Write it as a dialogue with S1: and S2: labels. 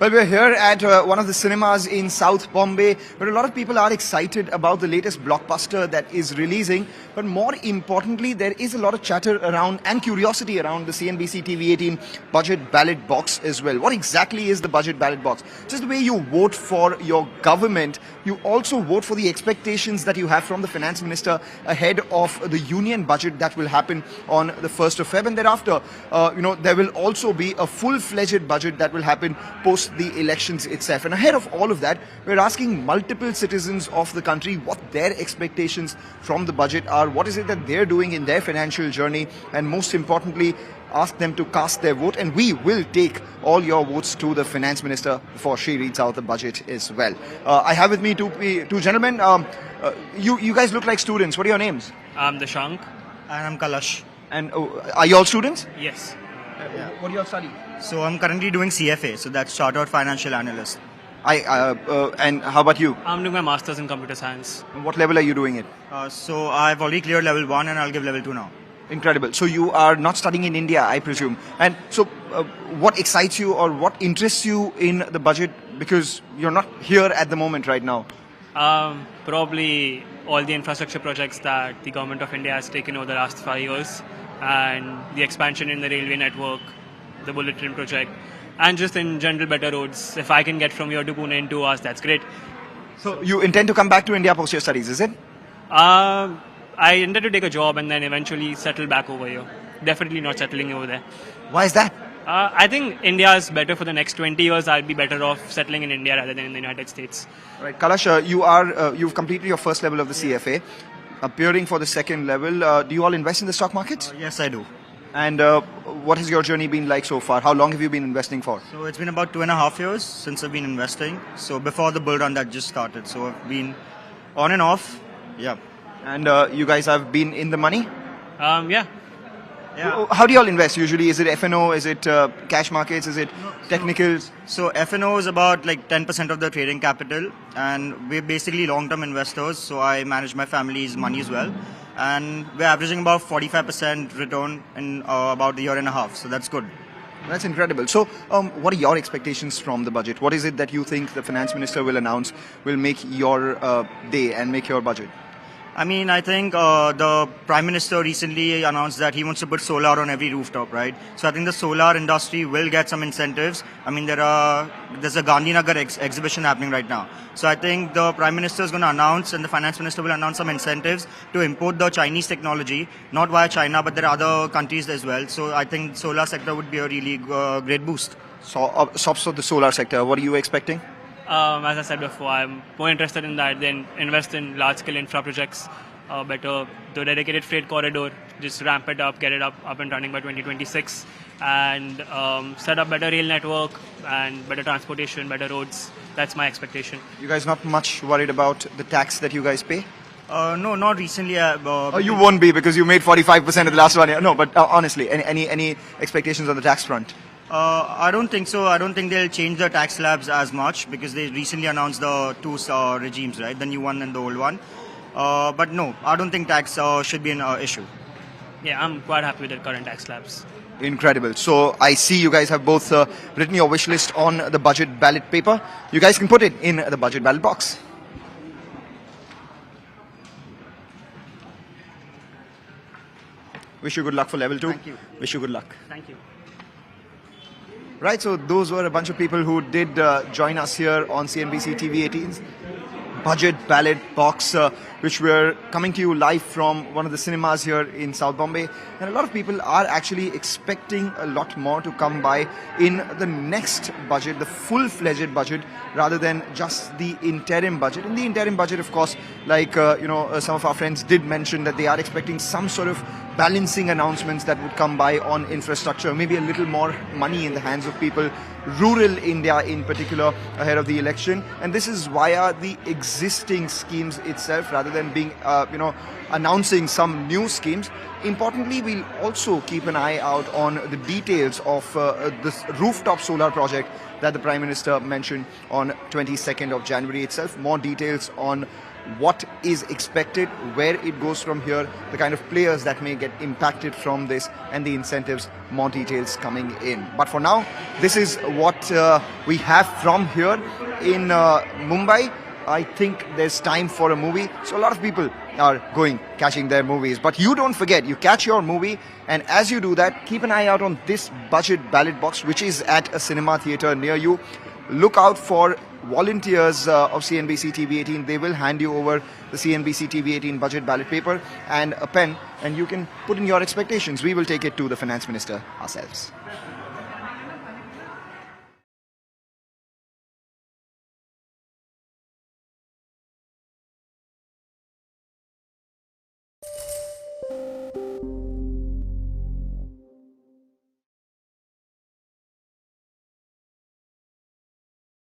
S1: Well, we're here at one of the cinemas in South Bombay, where a lot of people are excited about the latest blockbuster that is releasing. But more importantly, there is a lot of chatter around and curiosity around the CNBC-TV18 budget ballot box as well. What exactly is the budget ballot box? Just the way you vote for your government, you also vote for the expectations that you have from the finance minister ahead of the union budget that will happen on the 1st of Feb. And thereafter, there will also be a full-fledged budget that will happen post the elections itself. And ahead of all of that, we're asking multiple citizens of the country what their expectations from the budget are, what is it that they're doing in their financial journey, and most importantly, ask them to cast their vote. And we will take all your votes to the finance minister before she reads out the budget as well. I have with me two gentlemen. You guys look like students. What are your names?
S2: I'm Dashank.
S3: And I'm Kalash.
S1: And are you all students?
S2: Yes.
S1: What do you all study?
S3: So I'm currently doing CFA, so that's Chartered Financial Analyst.
S1: And how about you?
S2: I'm doing my master's in computer science.
S1: What level are you doing it?
S3: So I've already cleared level 1 and I'll give level 2 now.
S1: Incredible. So you are not studying in India, I presume. And so what excites you or what interests you in the budget? Because you're not here at the moment right now.
S2: Probably all the infrastructure projects that the government of India has taken over the last 5 years, and the expansion in the railway network, the bullet train project, and just in general better roads. If I can get from here to Pune in 2 hours, that's great.
S1: So you intend to come back to India post your studies, is it?
S2: I intend to take a job and then eventually settle back over here. Definitely not settling over there.
S1: Why is that?
S2: I think India is better for the next 20 years. I'll be better off settling in India rather than in the United States.
S1: Right. Kalash, you've completed your first level of the CFA, appearing for the second level. Do you all invest in the stock markets?
S3: Yes, I do.
S1: And what has your journey been like so far? How long have you been investing for?
S3: So it's been about 2.5 years since I've been investing. So before the bull run that just started. So I've been on and off. Yeah.
S1: And you guys have been in the money?
S2: Yeah.
S1: How do you all invest usually? Is it FNO? Is it cash markets? Is it technicals?
S3: So FNO is about like 10% of the trading capital, and we're basically long-term investors. So I manage my family's money as well. And we're averaging about 45% return in about a year and a half. So that's good.
S1: That's incredible. So what are your expectations from the budget? What is it that you think the finance minister will announce will make your day and make your budget?
S3: I mean, I think the Prime Minister recently announced that he wants to put solar on every rooftop, right? So I think the solar industry will get some incentives. I mean, there's a Gandhinagar exhibition happening right now. So I think the Prime Minister is going to announce and the Finance Minister will announce some incentives to import the Chinese technology, not via China, but there are other countries as well. So I think solar sector would be a really great boost.
S1: So, sops of the solar sector, what are you expecting?
S2: As I said before, I'm more interested in that than invest in large-scale infra projects. Better the dedicated freight corridor, just ramp it up, get it up and running by 2026, and set up better rail network and better transportation, better roads. That's my expectation.
S1: You guys not much worried about the tax that you guys pay?
S3: No, not recently.
S1: You won't be because you made 45% of the last 1 year. No, but honestly, any expectations on the tax front?
S3: I don't think so. I don't think they'll change the tax slabs as much because they recently announced the two regimes, right? The new one and the old one. But no, I don't think tax should be an issue.
S2: Yeah, I'm quite happy with the current tax slabs.
S1: Incredible. So I see you guys have both written your wish list on the budget ballot paper. You guys can put it in the budget ballot box. Wish you good luck for level 2.
S3: Thank you.
S1: Wish you good luck.
S2: Thank you.
S1: Right, so those were a bunch of people who did join us here on CNBC TV18's budget ballot box, which we're coming to you live from one of the cinemas here in South Bombay. And a lot of people are actually expecting a lot more to come by in the next budget, the full-fledged budget, rather than just the interim budget. In the interim budget, of course, like some of our friends did mention that they are expecting some sort of balancing announcements that would come by on infrastructure, maybe a little more money in the hands of people, rural India in particular, ahead of the election. And this is via the existing schemes itself, rather than being, announcing some new schemes. Importantly, we'll also keep an eye out on the details of this rooftop solar project that the Prime Minister mentioned on 22nd of January itself. More details on what is expected, where it goes from here, the kind of players that may get impacted from this, and the incentives, more details coming in. But for now, this is what we have from here in Mumbai. I think there's time for a movie, so a lot of people are going, catching their movies. But you don't forget, you catch your movie, and as you do that, keep an eye out on this budget ballot box, which is at a cinema theatre near you. Look out for volunteers of CNBC-TV18. They will hand you over the CNBC-TV18 budget ballot paper and a pen, and you can put in your expectations. We will take it to the finance minister ourselves.